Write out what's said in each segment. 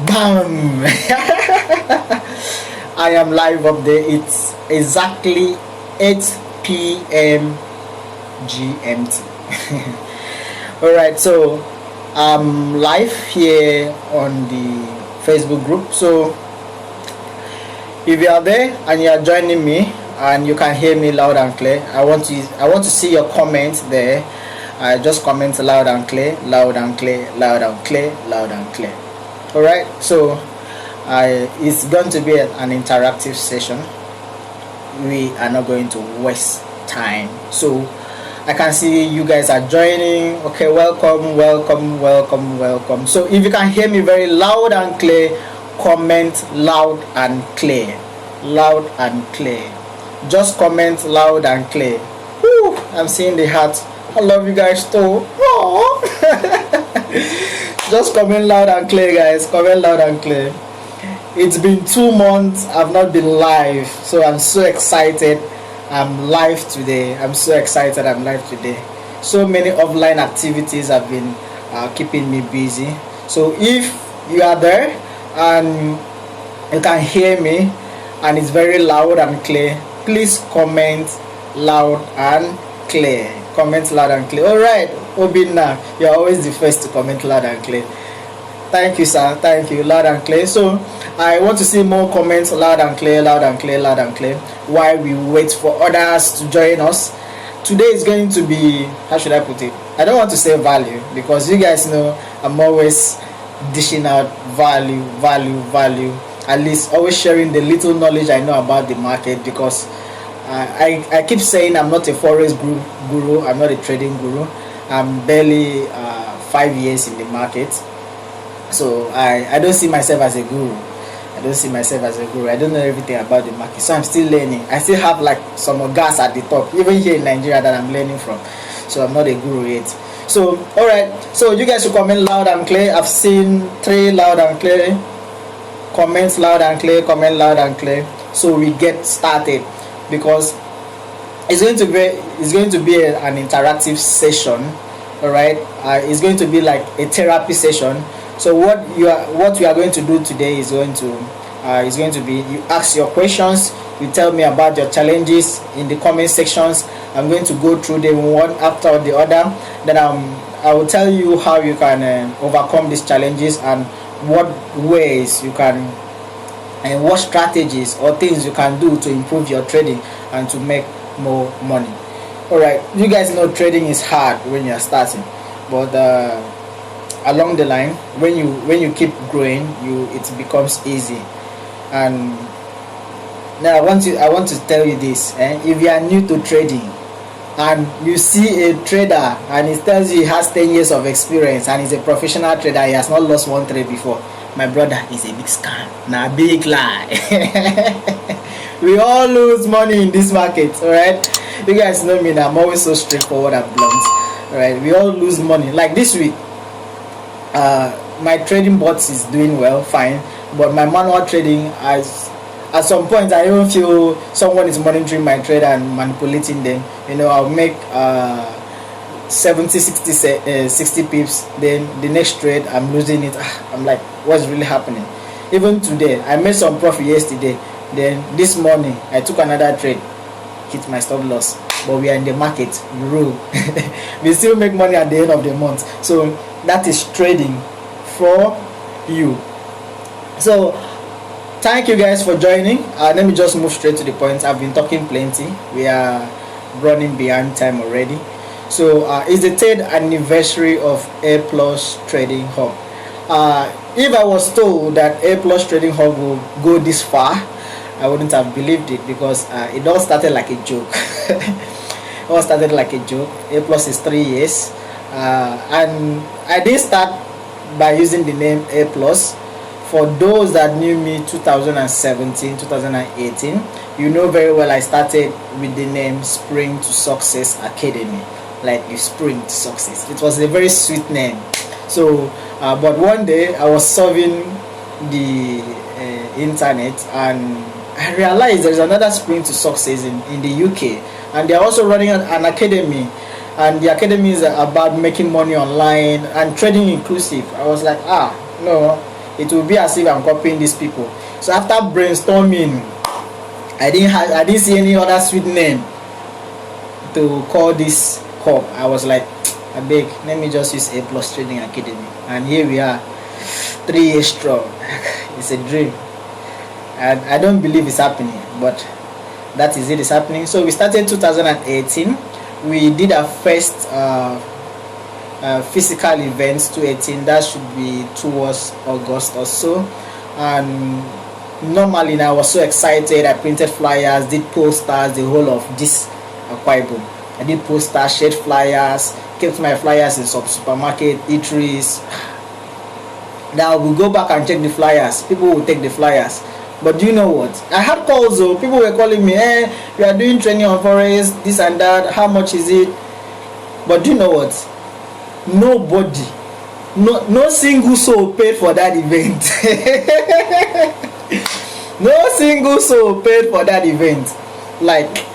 Bam! I am live up there. It's exactly 8 p.m. GMT. Alright, so I'm live here on the Facebook group. So if you are there and you are joining me and you can hear me loud and clear, I want to see your comments there. Just comment loud and clear, loud and clear, loud and clear, loud and clear. Alright, so it's going to be an interactive session. We are not going to waste time. So I can see you guys are joining. Okay, welcome, welcome, welcome, welcome. So if you can hear me very loud and clear, comment loud and clear. Loud and clear. Just comment loud and clear. Woo, I'm seeing the heart. I love you guys too. Just comment loud and clear, guys. Comment loud and clear. It's been 2 months. I've not been live, so I'm so excited. I'm live today. I'm so excited. I'm live today. So many offline activities have been keeping me busy. So if you are there and you can hear me and it's very loud and clear, please comment loud and clear. Comment loud and clear. Alright, Obinna, you're always the first to comment loud and clear. Thank you, sir. Thank you. Loud and clear. So I want to see more comments loud and clear, loud and clear, loud and clear, while we wait for others to join us. Today is going to be, how should I put it? I don't want to say value, because you guys know I'm always dishing out value, at least always sharing the little knowledge I know about the market, because I keep saying I'm not a forex guru, I'm not a trading guru. I'm barely 5 years in the market, so I don't see myself as a guru. I don't know everything about the market, so I'm still learning. I still have like some gas at the top, even here in Nigeria, that I'm learning from. So I'm not a guru yet. So alright, so you guys should comment loud and clear. I've seen 3 loud and clear comments, loud and clear, comment loud and clear. So we get started, because it's going to be an interactive session. All right, it's going to be like a therapy session. So what we are going to do today is going to be, you ask your questions, you tell me about your challenges in the comment sections. I'm going to go through them one after the other. Then I will tell you how you can overcome these challenges, and what ways you can, and what strategies or things you can do to improve your trading and to make more money. Alright, you guys know trading is hard when you are starting, but along the line, when you keep growing, it becomes easy. And now I want to tell you this, if you are new to trading and you see a trader and he tells you he has 10 years of experience and he's a professional trader, he has not lost one trade before, my brother, is a big scam. Nah, big lie. We all lose money in this market. Alright, you guys know me now, I'm always so straightforward and blunt. Alright, we all lose money. Like this week, my trading bots is doing well, fine, but my manual trading, at some point I even feel someone is monitoring my trade and manipulating them. I'll make 70, 60 pips, then the next trade I'm losing it. I'm like, what's really happening? Even today I made some profit yesterday, then this morning I took another trade, hit my stop loss, but we are in the market, we rule. We still make money at the end of the month. So that is trading for you. So thank you guys for joining. Let me just move straight to the point. I've been talking plenty. We are running behind time already. So it's the 3rd anniversary of Aplus Trading Hub. If I was told that Aplus Trading Hub will go this far, I wouldn't have believed it, because it all started like a joke. It all started like a joke. Aplus is 3 years, and I didn't start by using the name Aplus. For those that knew me 2017, 2018, you know very well I started with the name Spring to Success Academy, like the spring to success. It was a very sweet name. So but one day I was surfing the internet and I realized there's another Spring to Success in the UK, and they're also running an academy, and the academy is about making money online and trading inclusive. I was like, no, it will be as if I'm copying these people. So after brainstorming, I didn't see any other sweet name to call this hub. I was like, I beg, let me just use Aplus Trading Academy. And here we are, 3 years strong. It's a dream. And I don't believe it's happening, but that is it, it's happening. So we started 2018. We did our first physical events 2018. That should be towards August or so. And normally I was so excited. I printed flyers, did posters, the whole of this Akwa Ibom. I did posters, shared flyers, kept my flyers in some supermarket, eateries. Now we go back and check the flyers. People will take the flyers. But do you know what? I had calls though. People were calling me, hey, you are doing training on Forex, this and that. How much is it? But do you know what? Nobody, no single soul paid for that event. No single soul paid for that event. Like,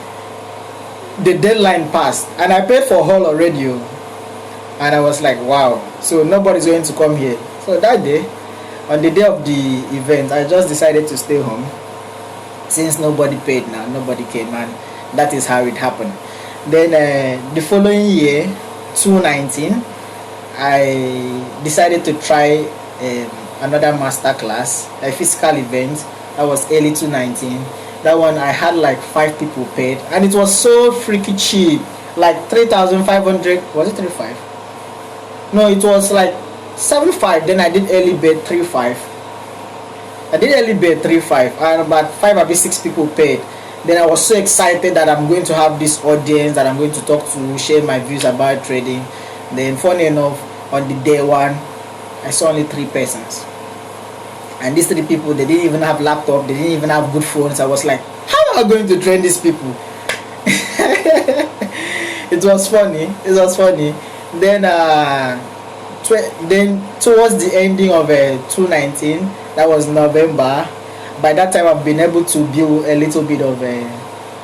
the deadline passed and I paid for all already. And I was like, wow, so nobody's going to come here. So that day, on the day of the event, I just decided to stay home. Since nobody paid now, nobody came, and that is how it happened. Then the following year, 2019, I decided to try another master class, a physical event. That was early 2019. That one I had like 5 people paid, and it was so freaky cheap, like 3,500. Was it 3,500? No, it was like 7,500. Then I did early bid 3,500. I did early bid 3,500, and about 5 or 6 people paid. Then I was so excited that I'm going to have this audience that I'm going to talk to, share my views about trading. Then funny enough, on the day one, I saw only 3 persons. And these 3 people, they didn't even have laptop, they didn't even have good phones. I was like, how am I going to train these people? It was funny. It was funny. Then towards the ending of 2019, that was November. By that time, I've been able to build a little bit of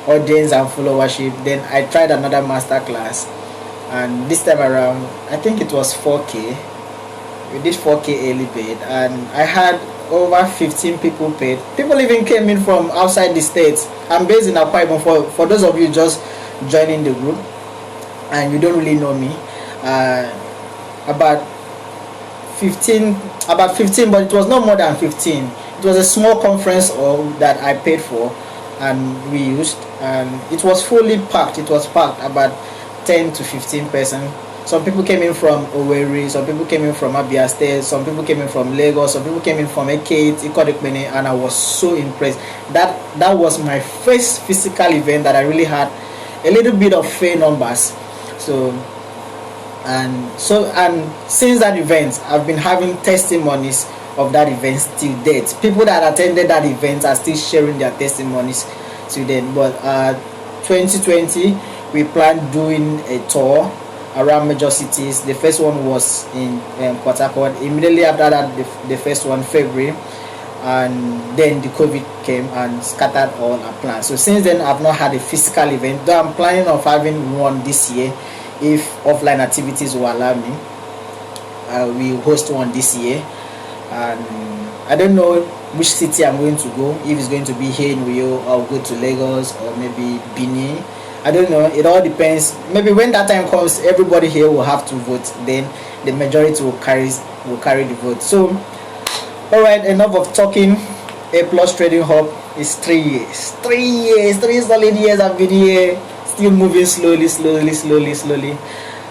audience and followership. Then I tried another master class, and this time around, I think it was 4K. We did 4K early paid, and I had over 15 people paid. People even came in from outside the states. I'm based in Akwa Ibom. For those of you just joining the group and you don't really know me, about 15, but it was not more than 15. It was a small conference that I paid for and we used, and it was fully packed. It was packed, about 10 to 15 persons. Some people came in from Owerri, some people came in from Abia State, some people came in from Lagos, some people came in from Ekiti, Ikodikmene, and I was so impressed. That was my first physical event that I really had a little bit of fair numbers. And since that event, I've been having testimonies of that event till date. People that attended that event are still sharing their testimonies to them. But 2020, we planned doing a tour around major cities. The first one was in Port Harcourt. Immediately after that, the first one, February, and then the COVID came and scattered all our plans. So since then, I've not had a physical event, though I'm planning on having one this year if offline activities will allow me. We host one this year, and I don't know which city I'm going to go. If it's going to be here in Rio, I'll go to Lagos or maybe Benin. I don't know, it all depends. Maybe when that time comes, everybody here will have to vote, then the majority will carry the vote. So alright, enough of talking. Aplus Trading Hub is 3 years. 3 solid years I've been here, still moving slowly.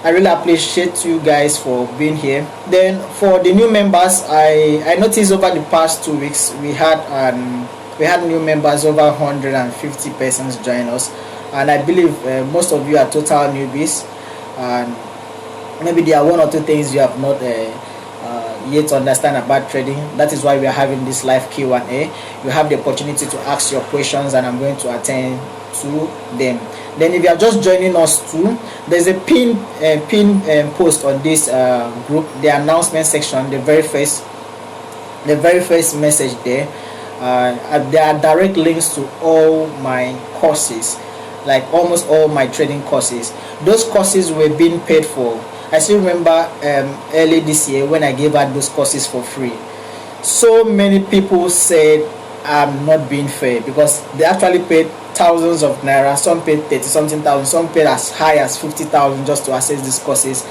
I really appreciate you guys for being here. Then for the new members, I noticed over the past 2 weeks we had new members, over 150 persons join us. And I believe most of you are total newbies, and maybe there are 1 or 2 things you have not yet understand about trading. That is why we are having this live Q&A. You have the opportunity to ask your questions, and I'm going to attend to them. Then if you are just joining us too, there's a pin post on this group, the announcement section, the very first message there. There are direct links to all my courses, like almost all my trading courses. Those courses were being paid for. I still remember early this year when I gave out those courses for free. so many people said I'm not being fair, because they actually paid thousands of naira. Some paid 30 something thousand, some paid as high as 50,000 just to access these courses.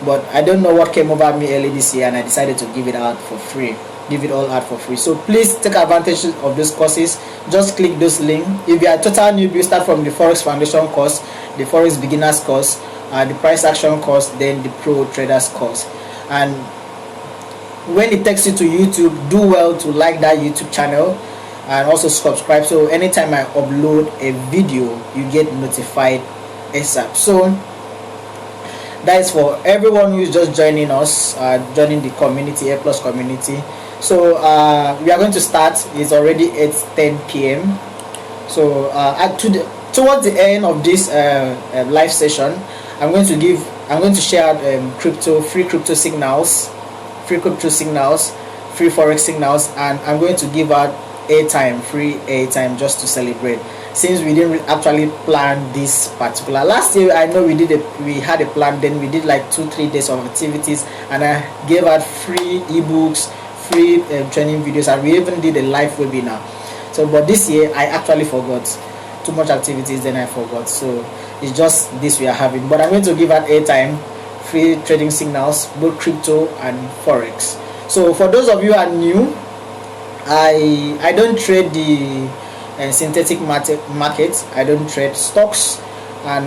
But I don't know what came over me early this year, and I decided to give it out for free. Give it all out for free. So please take advantage of those courses. Just click those links. If you are a total newbie, start from the Forex Foundation course, the Forex Beginners course, the Price Action course, then the Pro Traders course. And when it takes you to YouTube, do well to like that YouTube channel and also subscribe, so anytime I upload a video you get notified ASAP. So that is for everyone who is just joining us, joining the community, Aplus community. So we are going to start. It's already 8:10 p.m. So towards the end of this live session, I'm going to share free crypto signals, free Forex signals, and I'm going to give out free airtime just to celebrate, since we didn't actually plan this particular. Last year I know we had a plan, then we did like 2-3 days of activities, and I gave out free ebooks, free training videos, and we even did a live webinar. So but this year I actually forgot. Too much activities, then I forgot. So it's just this we are having, but I'm going to give out airtime, free trading signals, both crypto and Forex. So for those of you who are new, I don't trade the synthetic markets. I don't trade stocks, and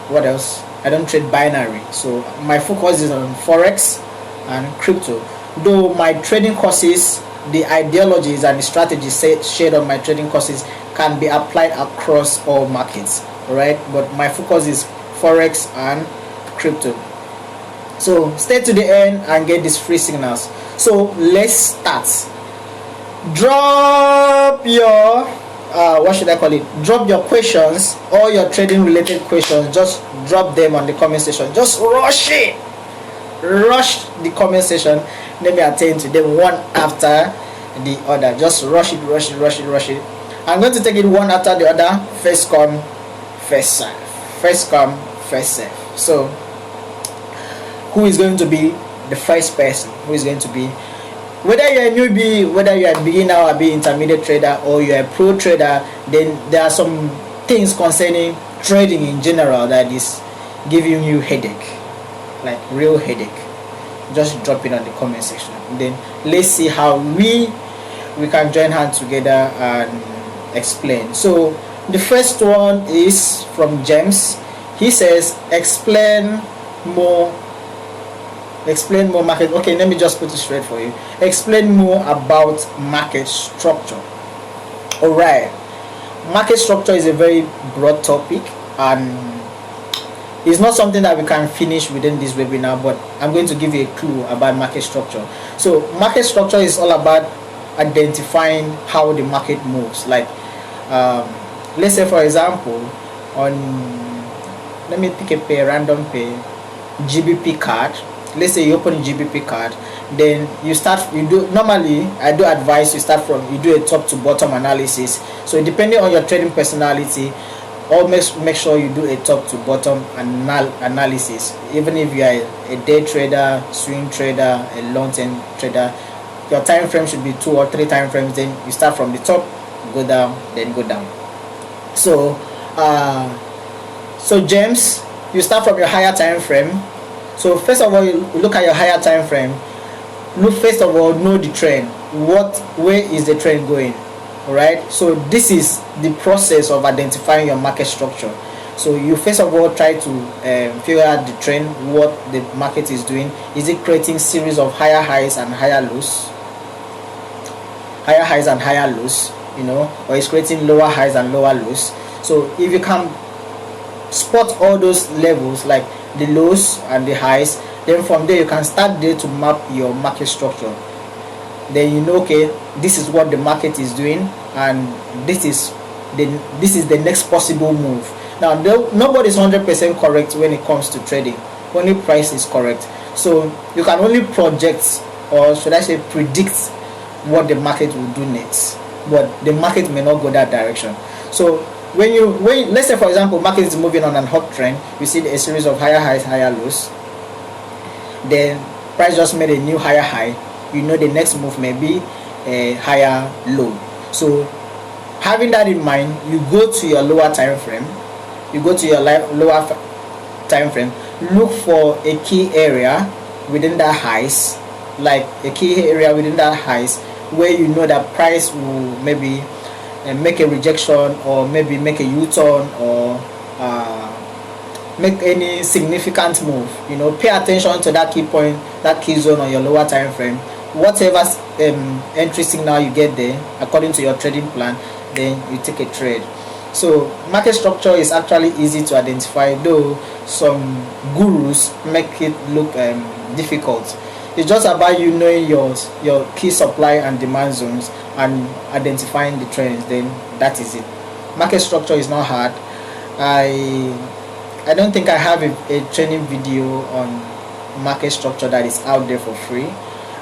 what else? I don't trade binary. So my focus is on Forex and crypto. Though my trading courses, the ideologies and the strategies shared on my trading courses can be applied across all markets, right? But my focus is Forex and crypto. So stay to the end and get these free signals. So let's start. Drop your what should I call it? Drop your questions, all your trading related questions. Just drop them on the comment section. Just rush the comment section. Let me attend to them one after the other. Just rush it. I'm going to take it one after the other. First come, first serve. First come, first serve. So who is going to be the first person? Who is going to be? Whether you're a newbie, whether you're a beginner or be intermediate trader, or you're a pro trader, then there are some things concerning trading in general that is giving you headache, like real headache. Just drop it on the comment section. Then let's see how we can join hands together and explain. So the first one is from James. He says, explain more market. Okay, let me just put it straight for you. Explain more about market structure. All right, market structure is a very broad topic, and it's not something that we can finish within this webinar, but I'm going to give you a clue about market structure. So market structure is all about identifying how the market moves. Like let's say, for example, let me pick a random pay GBP card. Let's say you open a GBP card, then I do advise you do a top to bottom analysis. So depending on your trading personality, always make sure you do a top to bottom analysis. Even if you are a day trader, swing trader, a long term trader, your time frame should be 2 or 3 time frames. Then you start from the top, go down, then go down. So James, you start from your higher time frame. So first of all, you look at your higher time frame. Know the trend. Where is the trend going? All right. So this is the process of identifying your market structure. So you first of all try to figure out the trend, what the market is doing. Is it creating series of higher highs and higher lows? Or is creating lower highs and lower lows? So if you can spot all those levels, like the lows and the highs, then from there you can start to map your market structure. Then okay, this is what the market is doing, and this is the next possible move. Now nobody is 100% correct when it comes to trading. Only price is correct. So you can only project, or should I say predict, what the market will do next, but the market may not go that direction. So when let's say, for example, market is moving on an uptrend, you see a series of higher highs, higher lows. Then price just made a new higher high. you know the next move may be a higher low. So having that in mind, you go to your lower time frame, lower time frame, look for a key area within that highs, like a key area within that highs where you know that price will maybe make a rejection, or maybe make a U-turn, or make any significant move. You know, pay attention to that key point, that key zone on your lower time frame. Whatever entry signal you get there according to your trading plan, then you take a trade. So market structure is actually easy to identify, though some gurus make it look difficult. It's just about you knowing your key supply and demand zones and identifying the trends. Then that is it. Market structure is not hard. I don't think I have a training video on market structure that is out there for free.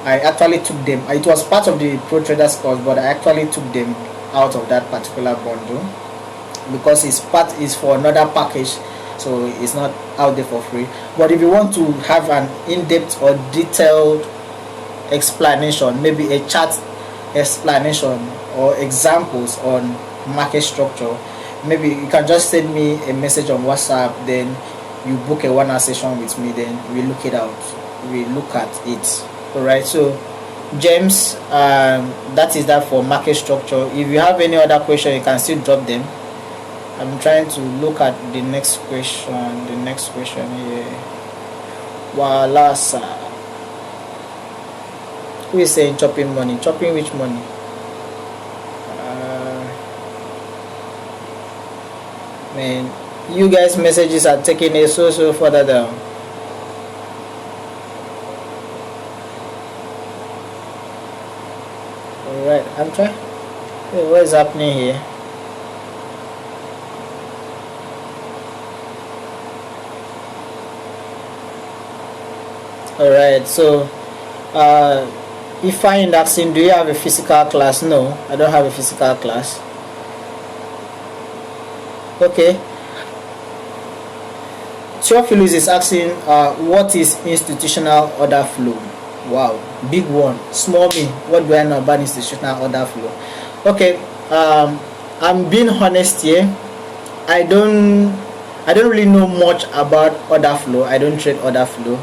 I actually took them. It was part of the Pro Traders course, but I actually took them out of that particular bundle because it's for another package, so it's not out there for free. But if you want to have an in-depth or detailed explanation, maybe a chart explanation or examples on market structure, maybe you can just send me a message on WhatsApp, then you book a 1-hour session with me, then we look at it. Alright, so James, that is that for market structure. If you have any other question, you can still drop them. I'm trying to look at the next question here. Voila, sir. Who is saying chopping money? Chopping which money? Man, you guys' messages are taking it so further down. Alright, I'm trying. Hey, what is happening here? Alright, so if I am asking, do you have a physical class? No, I don't have a physical class. Okay. Theophilus is asking, what is institutional order flow? Wow, big one. Small me, what do I know about institutional order flow? Okay, I'm being honest here. I don't really know much about order flow. I don't trade order flow,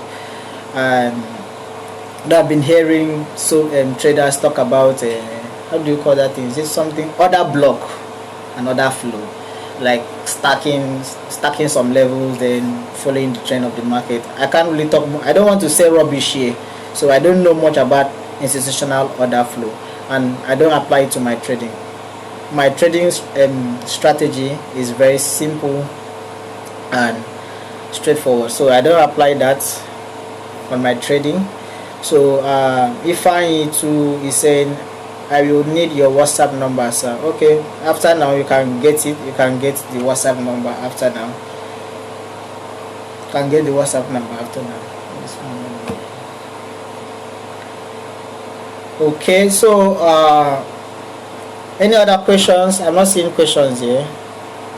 and I've been hearing traders talk about how do you call that thing? Is it something order block and order flow, like stacking some levels, then following the trend of the market? I can't really talk more. I don't want to say rubbish here, so I don't know much about institutional order flow, and I don't apply it to my trading. My trading strategy is very simple and straightforward, so I don't apply that on my trading. So if I too is saying, I will need your WhatsApp number, sir. Okay, after now you can get it. You can get the WhatsApp number after now. You can get the WhatsApp number after now. Okay, so any other questions? I'm not seeing questions here.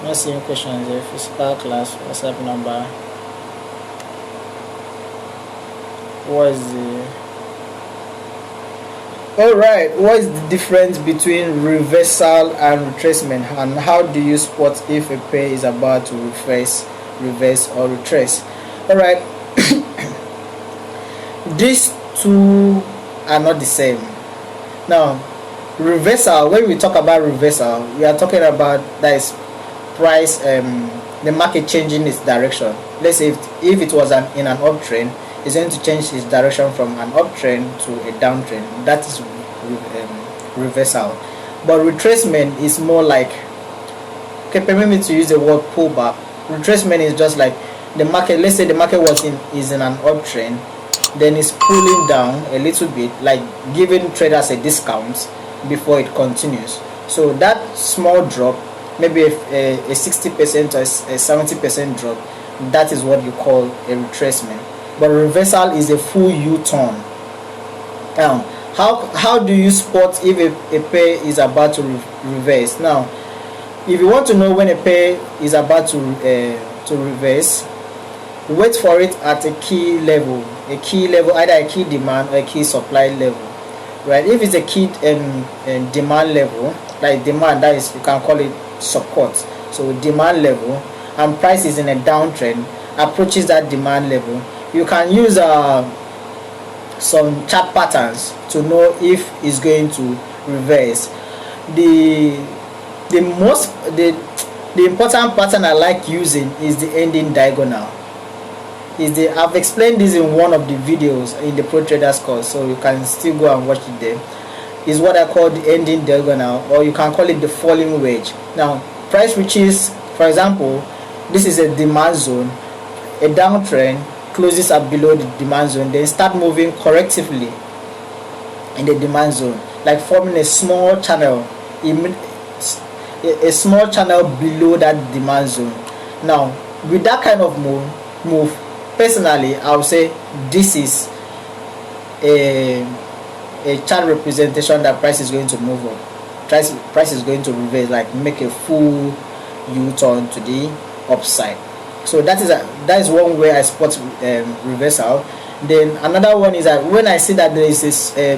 Physical class, WhatsApp number. What is the... Alright, what is the difference between reversal and retracement, and how do you spot if a pair is about to reverse or retrace? Alright, these two are not the same. Now, reversal, when we talk about reversal, we are talking about that is price, the market changing its direction. Let's say if it was in an uptrend, it's going to change its direction from an uptrend to a downtrend. That is reversal. But retracement is more like, okay, permit me to use the word pullback. Retracement is just like the market. Let's say the market is in an uptrend, then it's pulling down a little bit, like giving traders a discount before it continues. So that small drop, maybe a 60% or a 70% drop, that is what you call a retracement. But reversal is a full U-turn. Now, how do you spot if a pair is about to reverse? Now, if you want to know when a pair is about to reverse, wait for it at a key level, either a key demand or a key supply level. right? If it's a key demand level, like demand, that is, you can call it support. So demand level, and price is in a downtrend, approaches that demand level, you can use some chart patterns to know if it's going to reverse. The important pattern I like using is the ending diagonal. I've explained this in one of the videos in the Pro Traders course, so you can still go and watch it there. Is what I call the ending diagonal, or you can call it the falling wedge. Now, price reaches, for example, this is a demand zone, a downtrend closes up below the demand zone, then start moving correctively in the demand zone, like forming a small channel, a small channel below that demand zone. Now, with that kind of move, personally, I would say this is a chart representation that price is going to move up. Price is going to reverse, like make a full U-turn to the upside. So that is one way I spot reversal. Then another one is that when I see that there is this a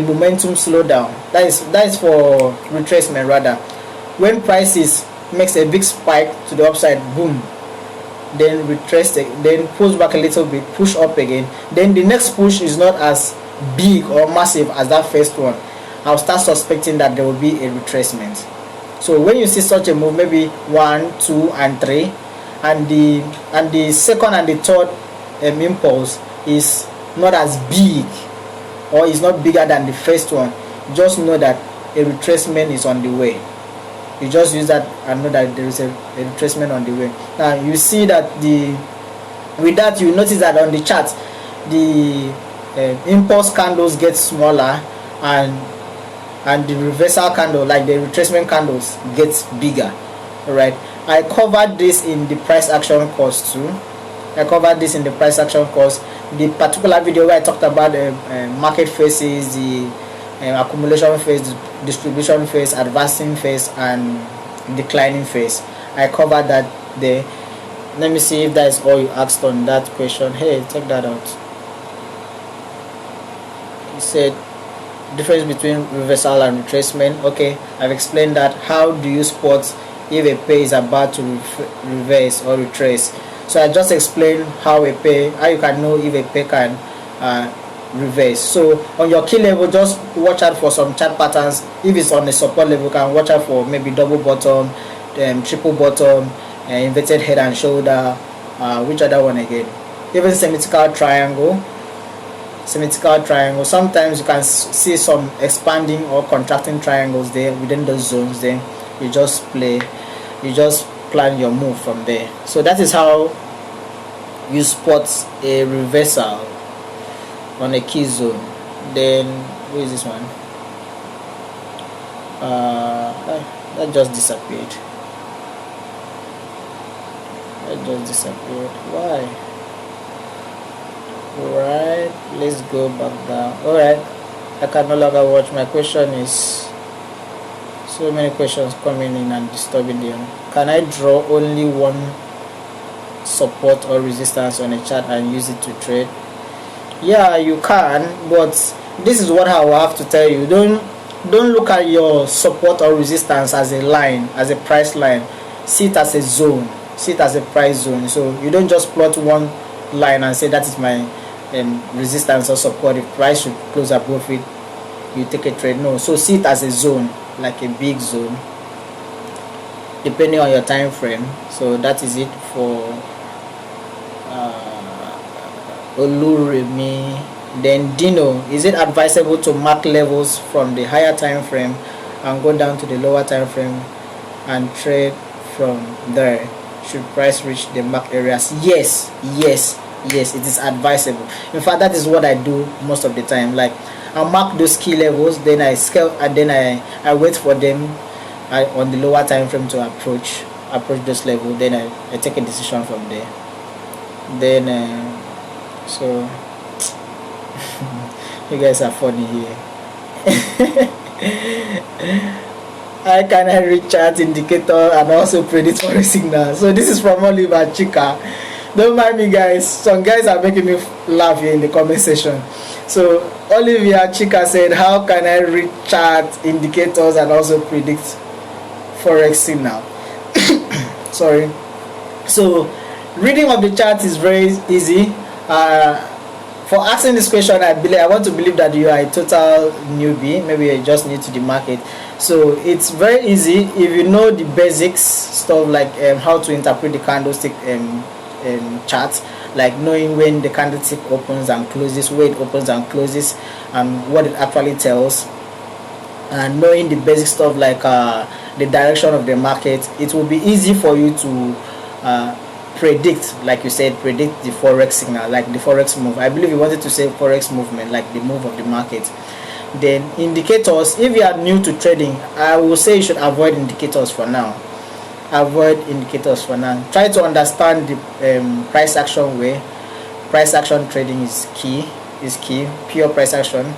momentum slowdown, that is for retracement rather. When prices makes a big spike to the upside, boom, then retrace it, then push back a little bit, push up again, then the next push is not as big or massive as that first one, I'll start suspecting that there will be a retracement. So when you see such a move, maybe 1, 2, and 3, and the second and the third impulse is not as big, or is not bigger than the first one, just know that a retracement is on the way. You just use that and know that there is a retracement on the way. Now you see that with that you notice that on the chart the impulse candles get smaller, and the reversal candle, like the retracement candles, gets bigger. Alright, I covered this in the price action course too. The particular video where I talked about the market phases, the accumulation phase, distribution phase, advancing phase, and declining phase. I covered that there. Let me see if that is all you asked on that question. Hey, check that out. He said difference between reversal and retracement. Okay, I've explained that. How do you spot if a pair is about to reverse or retrace? So I just explained how you can know if a pair can reverse. So on your key level, just watch out for some chart patterns. If it's on the support level, you can watch out for maybe double bottom, triple bottom, inverted head and shoulder. Which other one again? Even symmetrical triangle. Sometimes you can see some expanding or contracting triangles there within those zones. Then you just plan your move from there. So that is how you spot a reversal on a key zone. Then where is this one? That just disappeared. Why? Alright, let's go back down. Alright, I can no longer watch. My question is, so many questions coming in and disturbing them. Can I draw only one support or resistance on a chart and use it to trade? Yeah, you can, but this is what I will have to tell you. Don't look at your support or resistance as a line, as a price line. See it as a zone, see it as a price zone. So you don't just plot one line and say that is my resistance or support. If price should close above it, you take a trade. No, so see it as a zone, like a big zone, depending on your time frame. So that is it for Oluremi. Then Dino, is it advisable to mark levels from the higher time frame and go down to the lower time frame and trade from there? Should price reach the mark areas? Yes, it is advisable. In fact, that is what I do most of the time. Like, I mark those key levels, then I scale, and then I wait for them on the lower time frame to approach this level. Then I take a decision from there. Then so you guys are funny here. How can I read chart indicator and also predatory signal? So this is from Oliver Chika. Don't mind me, guys. Some guys are making me laugh here in the comment section. So Olivia Chika said, how can I read chart indicators and also predict forex signal? Sorry. So reading of the chart is very easy. For asking this question, I want to believe that you are a total newbie. Maybe you're just new to the market. So it's very easy if you know the basics stuff, like how to interpret the candlestick chart, like knowing when the candlestick opens and closes, where it opens and closes, and what it actually tells, and knowing the basic stuff like the direction of the market. It will be easy for you to predict, like you said, predict the forex signal, like the forex move. I believe you wanted to say forex movement, like the move of the market. Then indicators, if you are new to trading, I will say you should avoid indicators for now. Avoid indicators for now. Try to understand the price action way. Price action trading is key. Pure price action.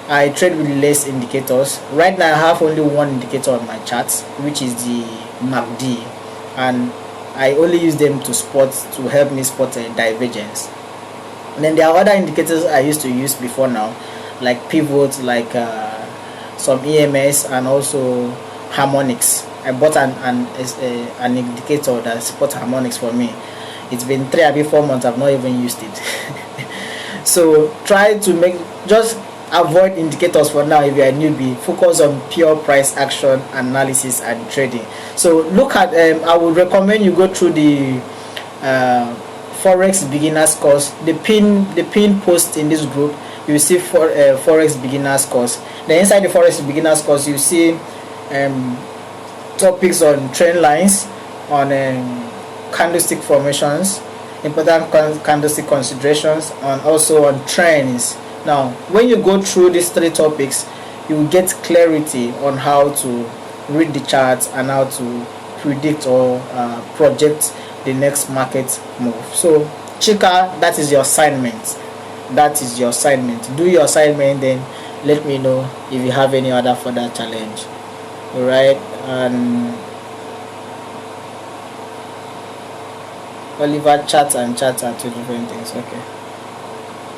I trade with less indicators. Right now I have only one indicator on my charts, which is the MACD, and I only use them to help me spot a divergence. And then there are other indicators I used to use before now, like pivots, like some EMS, and also harmonics. I bought an indicator that supports harmonics for me. It's been 3 or 4 months. I've not even used it. So try to just avoid indicators for now. If you are a newbie, focus on pure price action analysis and trading. So look at I would recommend you go through the forex beginners course. The pin post in this group, you see forex beginners course. Then inside the forex beginners course, you see topics on trend lines, on candlestick formations, important candlestick considerations, and also on trends. Now when you go through these 3 topics, you will get clarity on how to read the charts and how to predict or project the next market move. So Chika, that is your assignment. Do your assignment, then let me know if you have any other further challenge. Alright, and Oliver, chats and chats are 2 different things. Okay.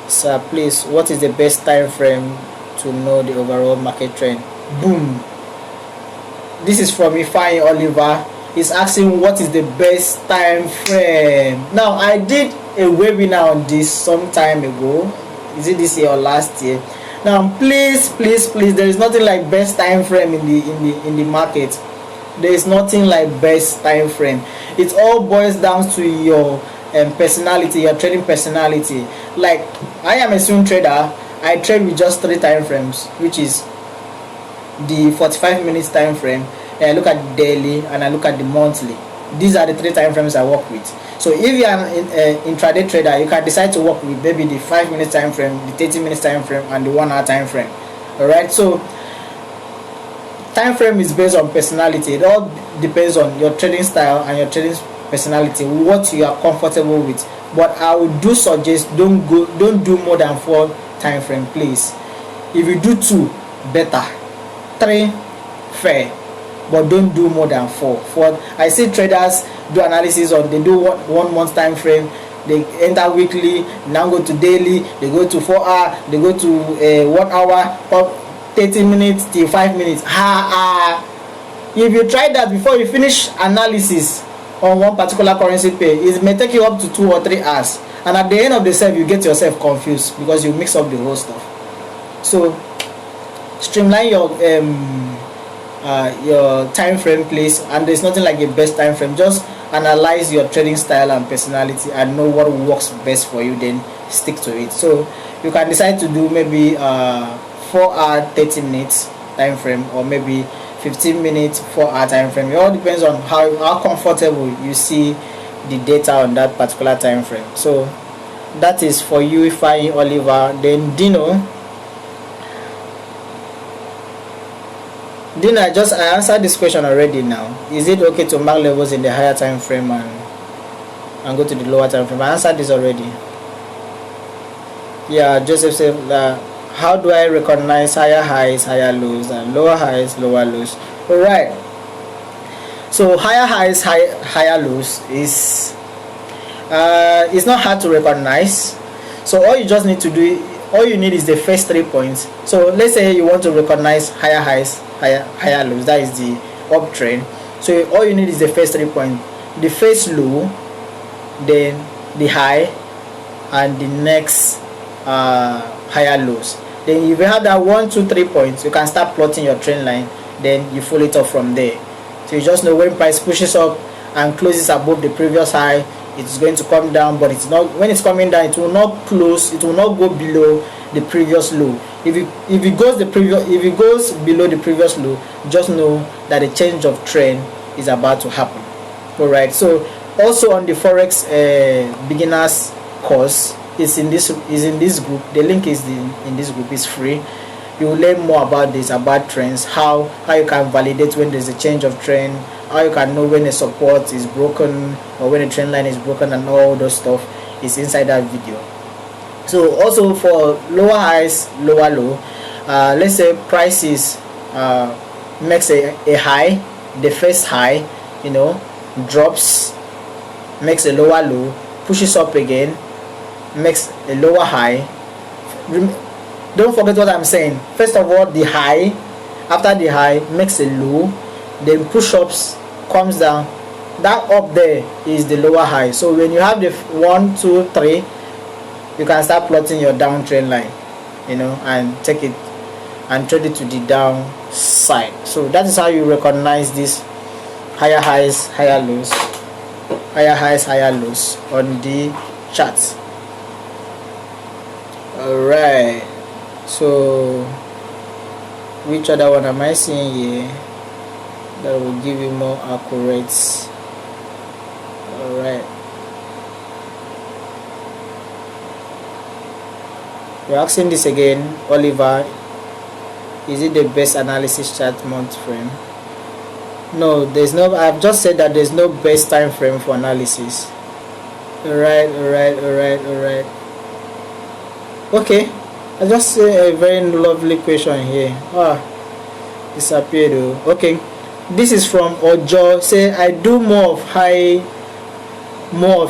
Sir, please, what is the best time frame to know the overall market trend? Boom. This is from Ifeanyi Oliver. He's asking what is the best time frame. Now I did a webinar on this some time ago. Is it this year or last year? Now please, there is nothing like best time frame in the market. There is nothing like best time frame. It all boils down to your personality, your trading personality. Like I am a swing trader. I trade with just 3 time frames, which is the 45 minutes time frame, and I look at the daily, and I look at the monthly. These are the 3 time frames I work with. So if you are an intraday trader, you can decide to work with maybe the 5 minutes time frame, the 30 minutes time frame, and the 1 hour time frame. Alright, so time frame is based on personality. It all depends on your trading style and your trading personality, what you are comfortable with. But I would suggest don't do more than 4 time frame, please. If you do 2, better. 3, fair, but don't do more than 4. I see traders do analysis on, they do 1 month time frame, they enter weekly, now go to daily, they go to 4 hour, they go to 1 hour, or 30 minutes till 5 minutes. If you try that before you finish analysis on one particular currency pair, it may take you up to 2 or 3 hours, and at the end of the set you get yourself confused because you mix up the whole stuff. So streamline your time frame, please. And there's nothing like a best time frame. Just analyze your trading style and personality and know what works best for you, then stick to it. So you can decide to do maybe 4 hour 30 minutes time frame, or maybe 15 minutes 4 hour time frame. It all depends on how comfortable you see the data on that particular time frame. So that is for you, Ifeanyi Oliver. Then Dino, I answered this question already. Now, is it okay to mark levels in the higher time frame and go to the lower time frame? I answered this already. Yeah, Joseph said, how do I recognize higher highs, higher lows, and lower highs, lower lows? Alright, so higher highs, higher lows is It's not hard to recognize. So all you just need to do, all you need is the first 3 points. So let's say you want to recognize higher highs, higher lows. That is the uptrend. So all you need is the first 3 points, the first low, then the high, and the next higher lows. Then if you have that 1 2 3 points, you can start plotting your trend line. Then you follow it up from there. So you just know when price pushes up and closes above the previous high, it's going to come down, but it's not, when it's coming down, it will not close, it will not go below the previous low. If it goes below the previous low, just know that a change of trend is about to happen. All right. So also on the Forex beginners course, is in this group. The link is in this group. It's free. You will learn more about this, about trends, how you can validate when there's a change of trend, how you can know when a support is broken or when a trend line is broken, and all those stuff is inside that video. So also for lower highs, lower low, let's say prices makes a high, the first high, drops, makes a lower low, pushes up again, makes a lower high. Don't forget what I'm saying. First of all, the high, after the high makes a low, then push-ups, comes down. That up there is the lower high. So when you have the 1 2 3, you can start plotting your downtrend line, and take it and trade it to the downside. So that is how you recognize this higher highs, higher lows, higher highs, higher lows on the charts. Alright, so which other one am I seeing here that will give you more accurate? Alright, you're asking this again, Oliver, is it the best analysis chart month frame? No, there's no, I've just said that there's no best time frame for analysis. Alright. Okay, I just say a very lovely question here. Disappeared though. Okay, this is from Ojo. Say I do more of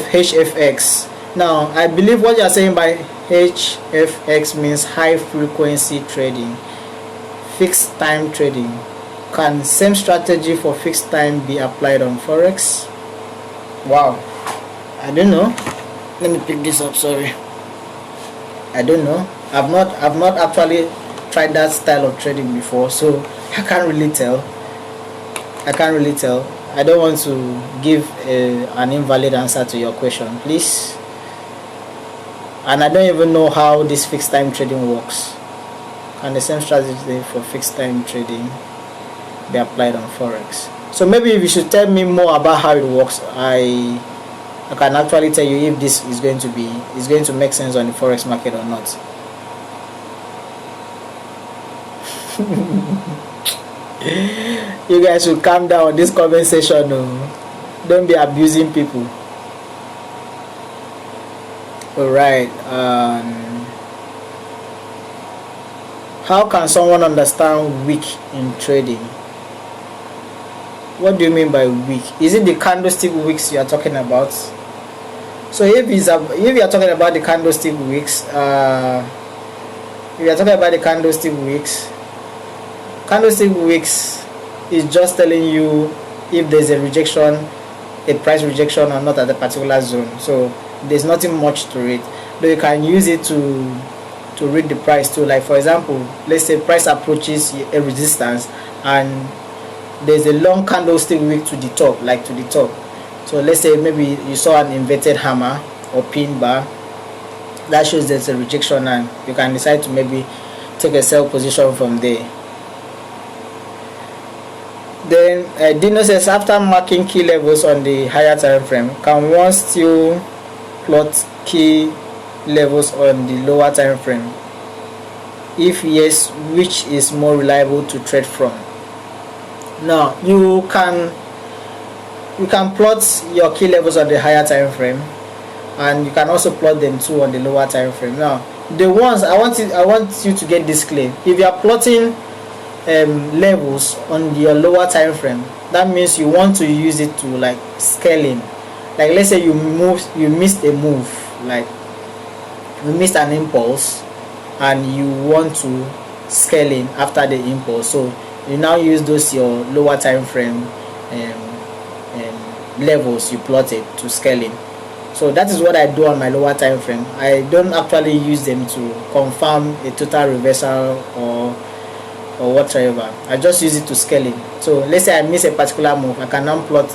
HFX. Now I believe what you are saying by HFX means high frequency trading, fixed time trading. Can same strategy for fixed time be applied on Forex? Wow, I don't know. Let me pick this up. Sorry, I don't know. I've not actually tried that style of trading before, so I can't really tell. I don't want to give an invalid answer to your question, please. And I don't even know how this fixed time trading works. Can the same strategy for fixed time trading be applied on Forex? So maybe if you should tell me more about how it works, I can actually tell you if this is going to make sense on the Forex market or not. You guys should calm down on this comment section. Don't be abusing people. Alright, how can someone understand weak in trading? What do you mean by weak? Is it the candlestick wicks you are talking about? So if you are talking about the candlestick wicks, candlestick wicks is just telling you if there's a price rejection or not at a particular zone. So there's nothing much to it, but you can use it to read the price too. Like for example, let's say price approaches a resistance and there's a long candlestick wick to the top, so let's say maybe you saw an inverted hammer or pin bar, that shows there's a rejection, and you can decide to maybe take a sell position from there. Then Dino says, after marking key levels on the higher time frame, can one still plot key levels on the lower time frame? If yes, which is more reliable to trade from? Now you can plot your key levels on the higher time frame, and you can also plot them too on the lower time frame. Now the ones I want you to get this clear. If you are plotting levels on your lower time frame, that means you want to use it to like scaling, Like let's say you missed a move, like you missed an impulse and you want to scale in after the impulse, so you now use those your lower time frame levels you plotted to scale in. So that is what I do on my lower time frame. I don't actually use them to confirm a total reversal or whatever. I just use it to scale in. So let's say I miss a particular move, I can now plot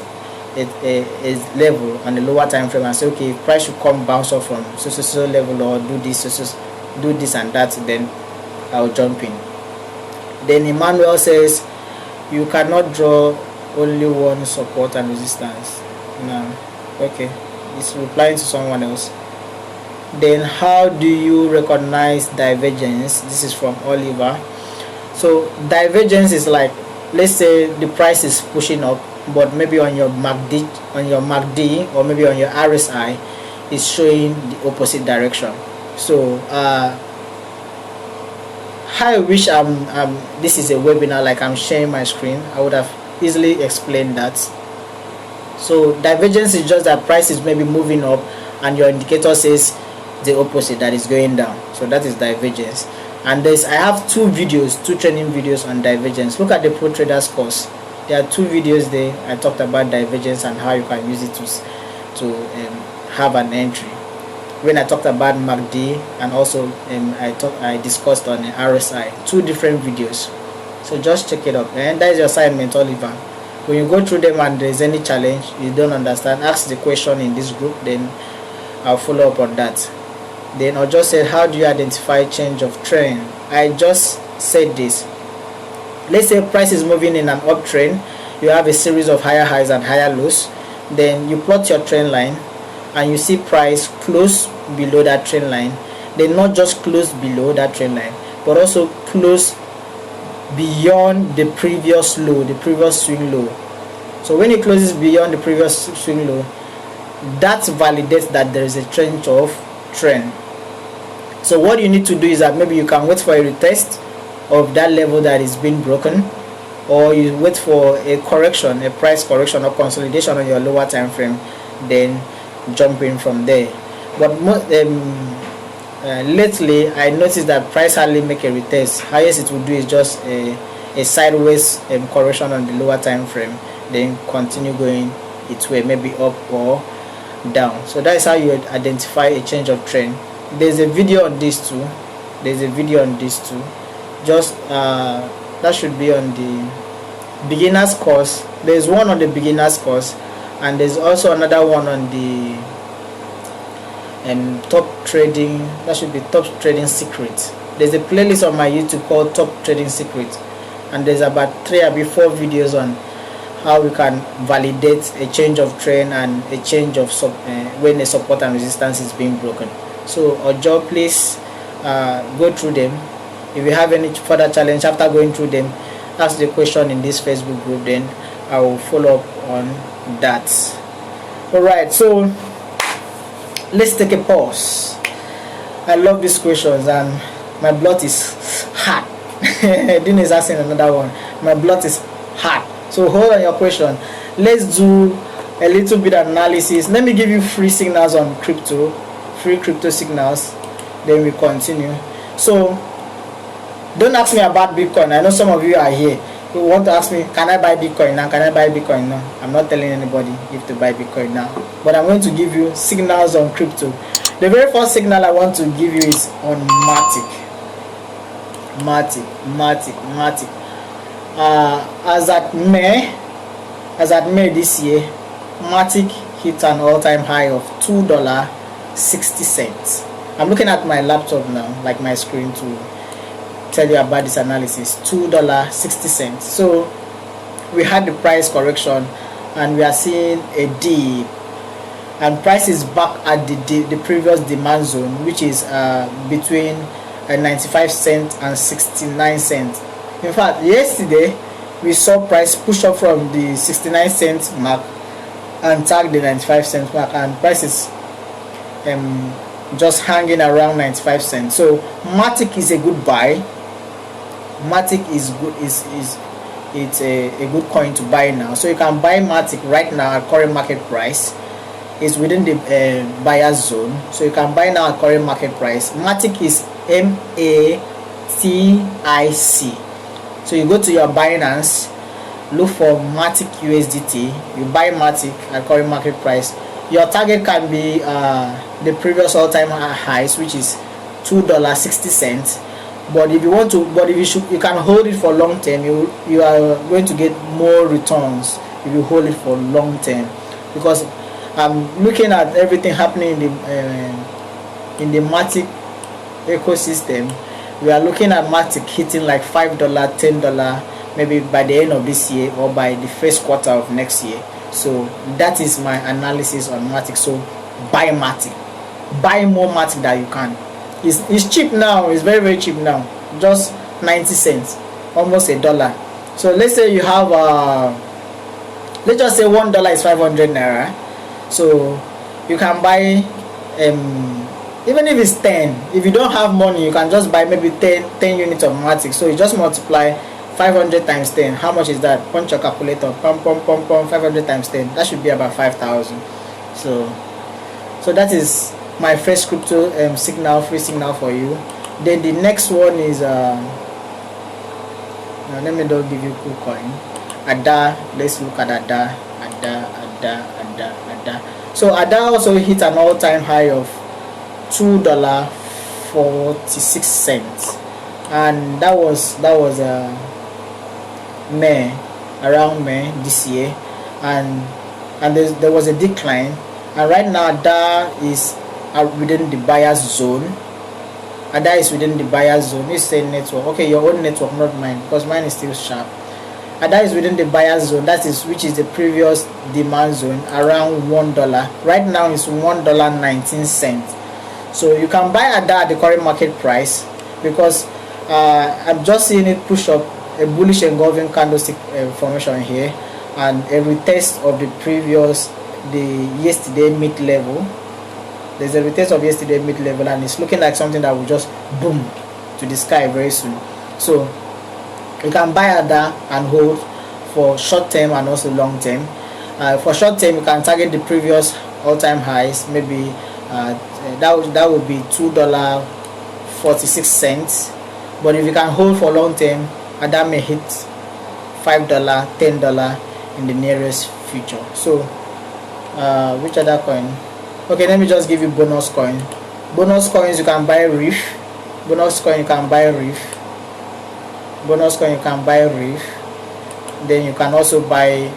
a level on the lower time frame and say, okay, if price should come bounce off from so level or do this and that, then I'll jump in. Then Emmanuel says you cannot draw only one support and resistance. No, okay, it's replying to someone else. Then how do you recognize divergence? This is from Oliver. So divergence is like, let's say the price is pushing up, but maybe on your MACD or maybe on your RSI is showing the opposite direction. So I wish this is a webinar, like I'm sharing my screen, I would have easily explained that. So divergence is just that price is maybe moving up and your indicator says the opposite, that is going down. So that is divergence. And I have two training videos on divergence. Look at the Pro Traders course. There are two videos there. I talked about divergence and how you can use it to have an entry. When I talked about MACD and also I discussed on RSI, two different videos. So just check it out. And that is your assignment, Oliver. When you go through them and there is any challenge you don't understand, ask the question in this group, then I'll follow up on that. Then I'll just say, how do you identify change of trend? I just said this. Let's say price is moving in an uptrend, you have a series of higher highs and higher lows, then you plot your trend line and you see price close below that trend line, then not just close below that trend line, but also close beyond the previous low, the previous swing low. So when it closes beyond the previous swing low, that validates that there is a change of trend. So what you need to do is that maybe you can wait for a retest of that level that is being broken, or you wait for a correction, a price correction or consolidation on your lower time frame, then jump in from there. But lately I noticed that price hardly make a retest. Highest it will do is just a sideways correction on the lower time frame, then continue going its way, maybe up or down. So that is how you identify a change of trend. There's a video on this too. Just that should be on the beginners course. There's one on the beginners course, and there's also another one on the top trading. That should be top trading secrets. There's a playlist on my YouTube called top trading secrets, and there's about 3 or 4 videos on how we can validate a change of trend and a change of when a support and resistance is being broken. So Ojo, please go through them. If you have any further challenge after going through them, ask the question in this Facebook group, then I will follow up on that. Alright, so let's take a pause. I love these questions and my blood is hot. Dean is asking another one. My blood is hot. So hold on your question. Let's do a little bit of analysis. Let me give you free signals on crypto, free crypto signals, then we continue. So don't ask me about Bitcoin. I know some of you are here who want to ask me, can I buy Bitcoin now? Can I buy Bitcoin now? I'm not telling anybody if to buy Bitcoin now, but I'm going to give you signals on crypto. The very first signal I want to give you is on Matic. As at May this year, Matic hit an all-time high of $2.60. I'm looking at my laptop now, like my screen, to tell you about this analysis. $2.60. So we had the price correction and we are seeing a dip, and price is back at the previous demand zone, which is between 95 cents and 69 cents. In fact, yesterday we saw price push up from the 69 cents mark and tag the 95 cents mark, and price is just hanging around 95 cents. So Matic is a good buy. Matic is good, it's a good coin to buy now. So you can buy Matic right now at current market price. is within the buyer's zone, so you can buy now at current market price. Matic is MATIC. So you go to your Binance, look for Matic USDT, you buy Matic at current market price. Your target can be the previous all-time highs, which is $2.60. But if you want to, you can hold it for long term. You are going to get more returns if you hold it for long term, because I'm looking at everything happening in the Matic ecosystem. We are looking at Matic hitting like $5, $10, maybe by the end of this year or by the first quarter of next year. So that is my analysis on Matic. So buy Matic, buy more Matic that you can. It's cheap now. It's very, very cheap now. Just 90 cents, almost $1. So let's say you have let's just say $1 is 500 naira. So you can buy even if it's 10. If you don't have money, you can just buy maybe 10 units of Matic. So you just multiply 500 times 10. How much is that? Punch your calculator. 500 times 10. That should be about 5,000. So that is my first crypto signal, free signal for you. Then the next one is let me don't give you cool coin. ADA. Let's look at ADA. So ADA also hit an all-time high of $2.46, and that was around May this year, and there was a decline, and right now ADA is within the buyer's zone. ADA is within the buyer's zone. It's a network. Okay, your own network, not mine, because mine is still sharp. ADA is within the buyer's zone, which is the previous demand zone, around $1. Right now it's $1.19. So you can buy ADA at the current market price, because I'm just seeing it push up a bullish engulfing candlestick formation here, and a retest of the yesterday mid level. There's a retest of yesterday mid level, and it's looking like something that will just boom to the sky very soon. So you can buy ADA and hold for short term and also long term. For short term, you can target the previous all-time highs. Maybe that would be $2.46. But if you can hold for long term, ADA may hit $5, $10 in the nearest future. So which other coin? Okay, let me just give you bonus coin. Bonus coins, you can buy Reef. Bonus coin, you can buy Reef. Bonus coin, you can buy Reef. Then you can also buy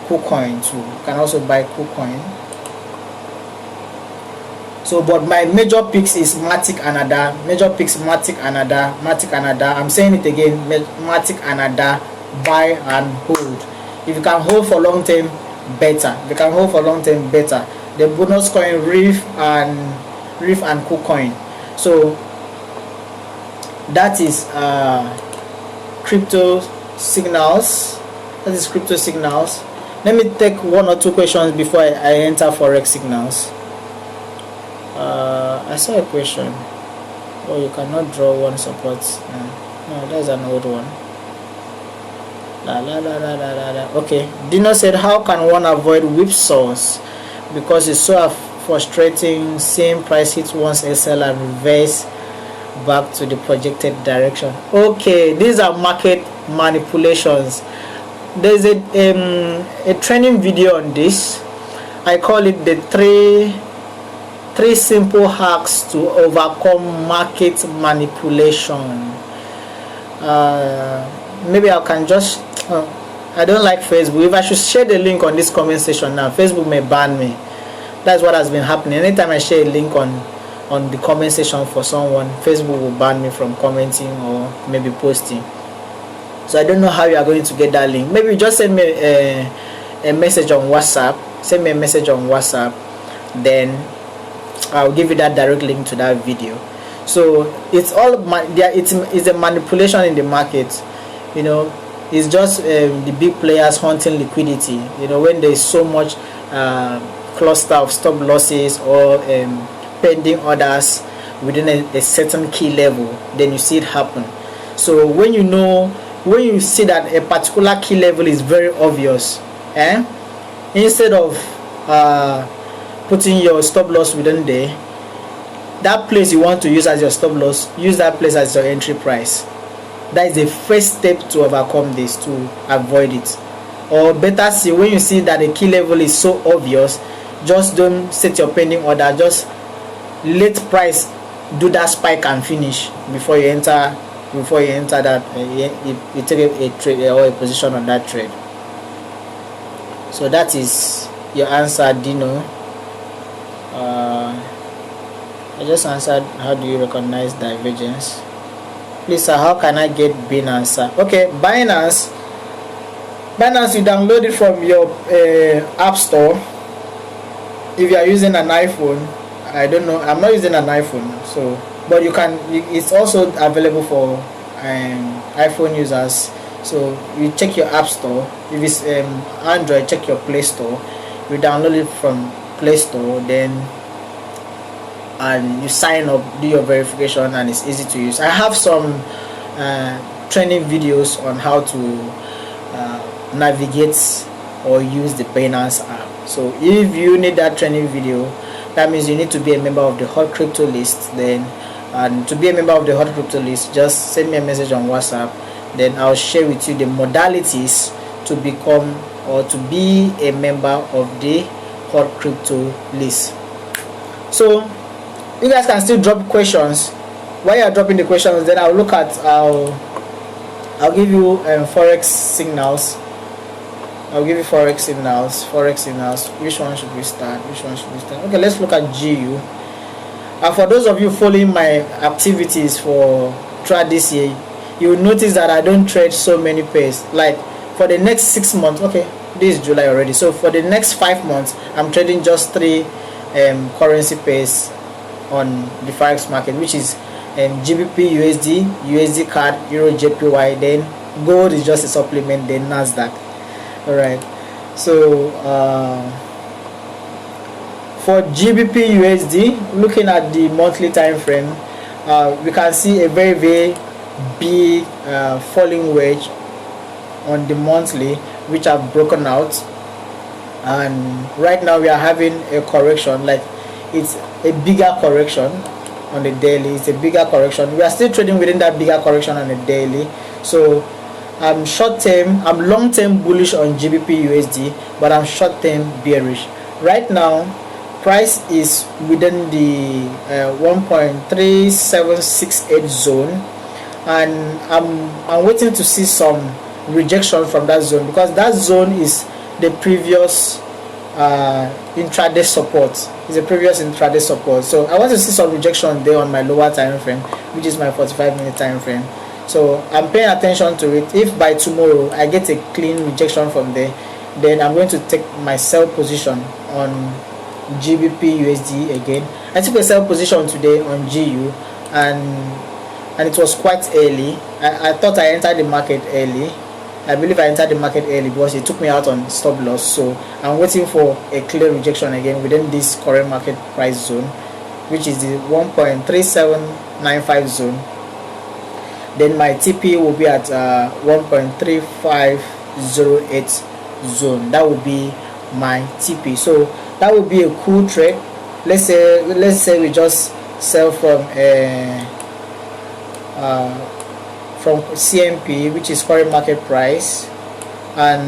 KuCoin too. You can also buy KuCoin. So, but my major picks is Matic and ADA. Major picks Matic and ADA. Matic and ADA. I'm saying it again. Matic and ADA. Buy and hold. If you can hold for long term, better. If you can hold for long term, better. The bonus coin Reef and KuCoin. So that is crypto signals. That is crypto signals. Let me take one or two questions before I enter Forex signals. I saw a question. Oh, you cannot draw one support. No, that's an old one. Okay. Dino said, how can one avoid whipsaws? Because it's so frustrating seeing price hit once SL and reverse back to the projected direction. Okay, these are market manipulations. There's a training video on this. I call it the three simple hacks to overcome market manipulation. Maybe I can just I don't like Facebook. If I should share the link on this comment section now, Facebook may ban me. That's what has been happening. Anytime I share a link on the comment section for someone, Facebook will ban me from commenting or maybe posting. So I don't know how you are going to get that link. Maybe just send me a message on WhatsApp. Send me a message on WhatsApp, then I'll give you that direct link to that video. So it's all it's a manipulation in the market. You know, it's just the big players hunting liquidity. You know, when there's so much cluster of stop losses or pending orders within a certain key level, then you see it happen. So when you see that a particular key level is very obvious, instead of putting your stop loss within there, that place you want to use as your stop loss, use that place as your entry price. That is the first step to overcome this, to avoid it. Or better still, when you see that the key level is so obvious, just don't set your pending order, just let price do that spike and finish before you enter that you take a trade or a position on that trade. So that is your answer, Dino. I just answered, how do you recognize divergence? Please sir, how can I get Binance? Okay, Binance, you download it from your app store. If you are using an iPhone, I don't know, I'm not using an iPhone, so but you can, it's also available for iPhone users. So you check your app store. If it's Android, check your Play Store. You download it from Play Store, then and you sign up, do your verification, and it's easy to use. I have some training videos on how to navigate or use the Binance app. So if you need that training video, that means you need to be a member of the Hot Crypto List. Then, and to be a member of the Hot Crypto List, just send me a message on WhatsApp. Then I'll share with you the modalities to become or to be a member of the Hot Crypto List. So you guys can still drop questions. While you are dropping the questions, then I'll look at, I'll give you Forex signals. I'll give you Forex signals. Which one should we start? Okay, let's look at GU. For those of you following my activities throughout this year, you will notice that I don't trade so many pairs. Like for the next 6 months, okay, this is July already. So for the next 5 months, I'm trading just 3 currency pairs on the Forex market, which is GBP USD, USD CAD, Euro JPY. Then gold is just a supplement. Then Nasdaq. All right. So for GBP USD, looking at the monthly time frame, we can see a very, very big falling wedge on the monthly, which have broken out, and right now we are having a correction. Like it's a bigger correction on the daily. It's a bigger correction. We are still trading within that bigger correction on the daily. So I'm short term, I'm long term bullish on GBP USD, but I'm short term bearish. Right now, price is within the 1.3768 zone, and I'm waiting to see some rejection from that zone, because that zone is the previous intraday support. It's a previous intraday support. So I want to see some rejection there on my lower time frame, which is my 45-minute time frame. So I'm paying attention to it. If by tomorrow I get a clean rejection from there, then I'm going to take my sell position on GBP USD again. I took a sell position today on GU, and it was quite early. I thought I entered the market early. I believe I entered the market early because it took me out on stop loss. So I'm waiting for a clear rejection again within this current market price zone, which is the 1.3795 zone. Then my TP will be at 1.3508 zone. That will be my TP. So that will be a cool trade. Let's say we just sell from CMP, which is current market price, and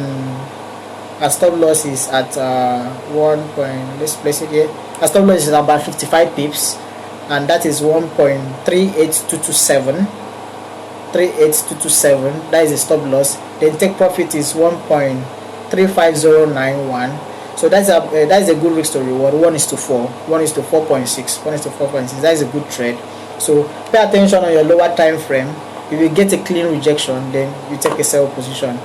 our stop loss is at let's place it here. Our stop loss is about 55 pips, and that is 1.38227. That is a stop loss. Then take profit is 1.35091. So that's a good risk to reward. 1:4, 1:4.6, 1:4.6. That is a good trade. So pay attention on your lower time frame. If you get a clean rejection, then you take a sell position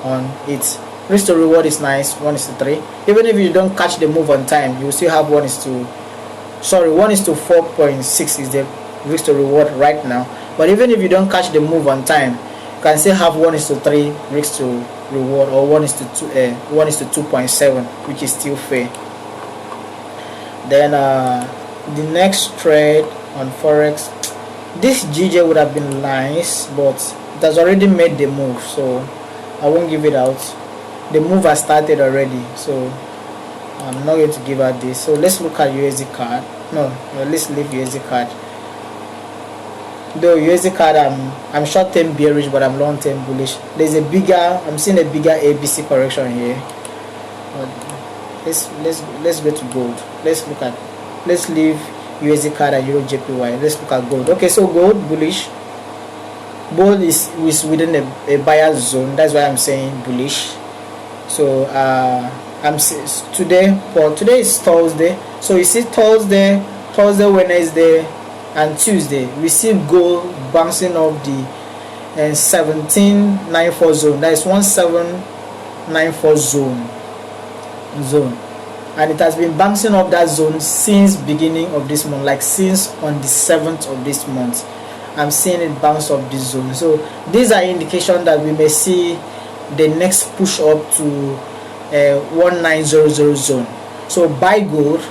on it. Risk to reward is nice, 1:3. Even if you don't catch the move on time, you will still have 1:4.6 is the risk to reward right now. But even if you don't catch the move on time, you can still have 1:3 risk to reward, or 1:2.7, which is still fair. Then the next trade on Forex, this GJ would have been nice, but it has already made the move, so I won't give it out. The move has started already, so I'm not going to give out this. So let's look at USD card. No, let's leave USD card. Though USD card, I'm short term bearish, but I'm long term bullish. There's a bigger, I'm seeing a bigger ABC correction here. But let's go to gold. Let's leave USD card and Euro JPY. Let's look at gold. Okay, so gold bullish. Gold is within a buyer's zone. That's why I'm saying bullish. So today is Thursday. So you see Thursday, Wednesday, and Tuesday, we see gold bouncing off the 1794 zone. That is 1794 zone, and it has been bouncing off that zone since beginning of this month, like since on the 7th of this month. I'm seeing it bounce off this zone. So these are indications that we may see the next push up to 1900 zone. So buy gold.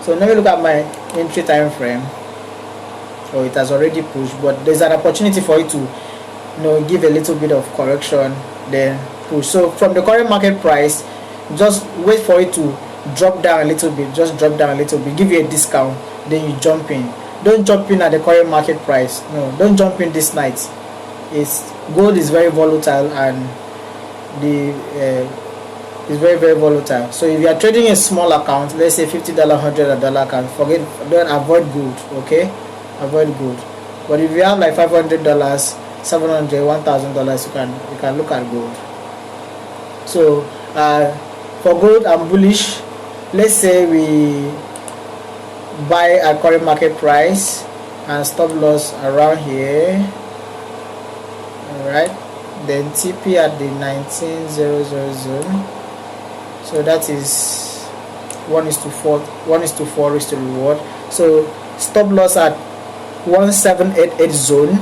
So let me look at my entry time frame. Oh, it has already pushed, but there's an opportunity for it to give a little bit of correction, then push. So from the current market price, just wait for it to drop down a little bit, give you a discount, then you jump in. Don't jump in at the current market price. No, don't jump in this night. Gold is very volatile, and is very, very volatile. So if you are trading a small account, let's say $50, $100 account, don't avoid gold. Okay, avoid gold. But if you have like $500, $700, $1,000, you can look at gold. So for gold, I'm bullish. Let's say we buy at current market price and stop loss around here. Alright, then TP at the 1900 zone. So that is 1:4 risk to reward. So stop loss at 1788 zone.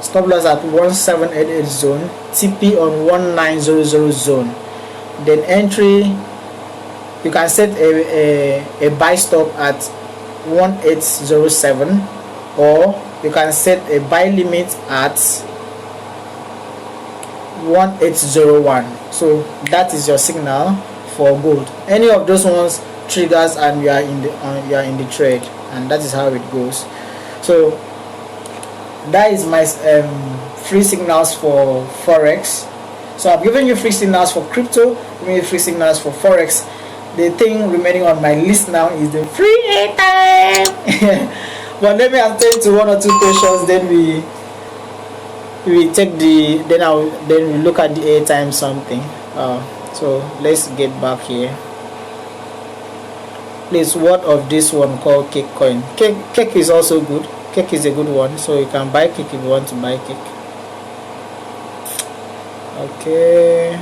Stop loss at 1788 zone. TP on 1900 zone. Then entry, you can set a buy stop at 1807, or you can set a buy limit at 1801. So that is your signal for gold. Any of those ones triggers and you are in the trade, and that is how it goes. So that is my free signals for Forex. So I've given you free signals for crypto, giving you free signals for Forex. The thing remaining on my list now is the free airtime. But let me attend to one or two questions, then we take then we look at the airtime something. So let's get back here. Please, what of this one called cake coin? Cake is also good. Cake is a good one, so you can buy cake if you want to buy cake. Okay,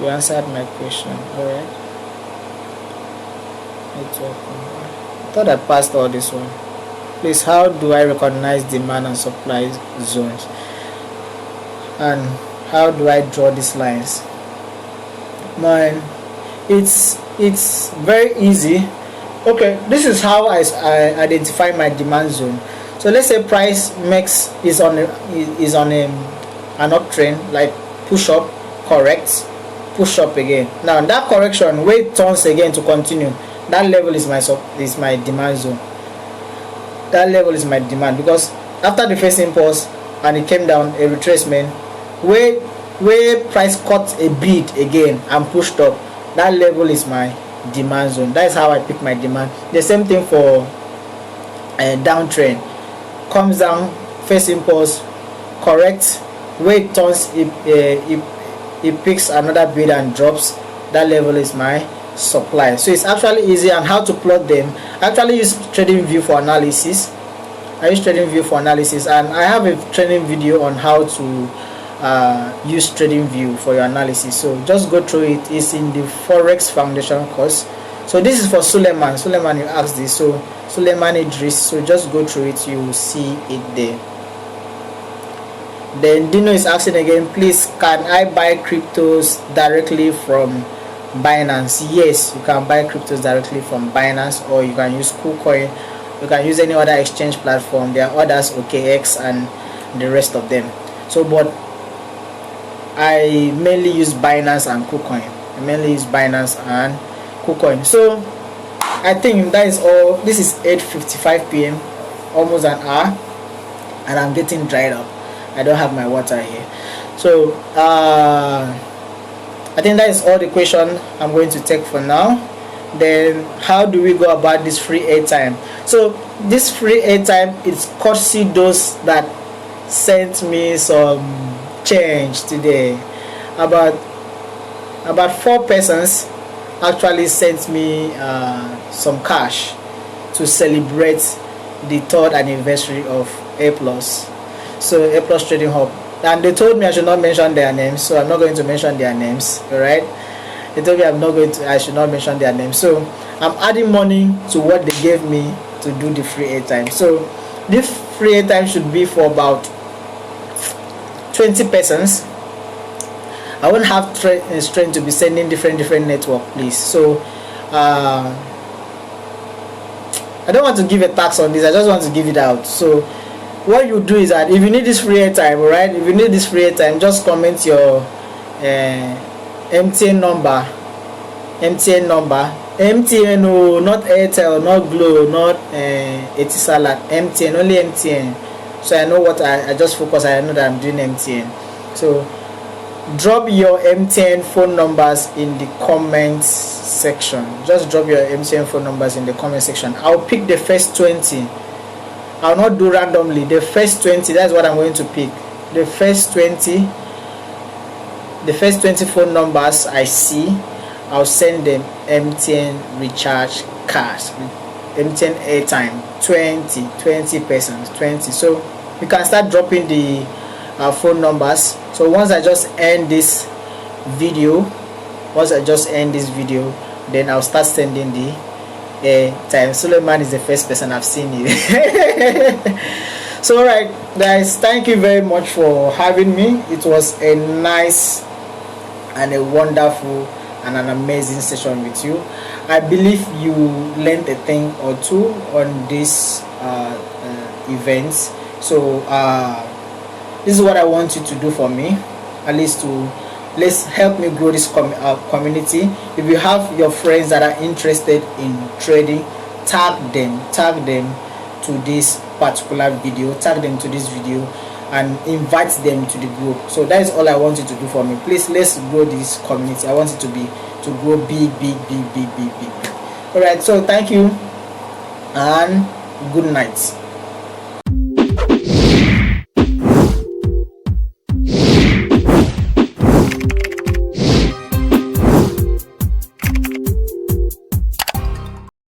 you answered my question. Alright, I thought I passed all this one. Please, how do I recognize demand and supply zones, and how do I draw these lines? Man, it's very easy. Okay, this is how I identify my demand zone. So let's say price is on an uptrend, like push up, correct, push up again. Now that correction, where it turns again to continue, that level is my demand zone. That level is my demand, because after the first impulse and it came down, a retracement, where price cut a bid again and pushed up, that level is my demand zone. That is how I pick my demand. The same thing for a downtrend. Comes down, first impulse, correct, where it turns, it picks another bid and drops, that level is my supply. So it's actually easy. And how to plot them, I actually use TradingView for analysis. And I have a training video on how to use TradingView for your analysis, so just go through it. It's in the Forex Foundation course. So this is for Suleiman, you asked this, so Suleiman Idris, so just go through it, you will see it there. Then Dino is asking again, please, can I buy cryptos directly from Binance? Yes, you can buy cryptos directly from Binance, or you can use KuCoin, you can use any other exchange platform. There are others, OKX and the rest of them. So but I mainly use Binance and KuCoin. So I think that is all. This is 8:55 p.m., almost an hour, and I'm getting dried up. I don't have my water here. So I think that is all the question I'm going to take for now. Then how do we go about this free airtime? So this free airtime is courtesy those that sent me some change today. About 4 persons actually sent me some cash to celebrate the 3rd anniversary of Aplus. So Aplus Trading Hub, and they told me I should not mention their names, so I'm not going to mention their names. All right, they told me I should not mention their names. So I'm adding money to what they gave me to do the free airtime. So this free airtime should be for about 20 persons. I won't have strength to be sending different network, please. So I don't want to give a tax on this. I just want to give it out. So what you do is that if you need this free airtime, alright, if you need this free airtime, just comment your MTN number, MTN, oh, not Airtel, not Glo, not Etisalat, MTN, only MTN. So I know what I just focus. I know that I'm doing MTN. So drop your MTN phone numbers in the comments section. Just drop your MTN phone numbers in the comment section. I'll pick the first 20. I'll not do randomly. The first 20, that's what I'm going to pick. The first 20 phone numbers I see, I'll send them MTN recharge cards, MTN airtime. 20 persons, 20. So you can start dropping the phone numbers. So once I just end this video, then I'll start sending the airtime. Suleiman is the first person I've seen it. So alright guys, thank you very much for having me. It was a nice and a wonderful and an amazing session with you. I believe you learned a thing or two on this events. So this is what I want you to do for me, at least let's help me grow this community. If you have your friends that are interested in trading, tag them to this particular video, and invite them to the group. So that is all I want you to do for me. Please, let's grow this community. I want it to grow big. All right, so thank you and good night.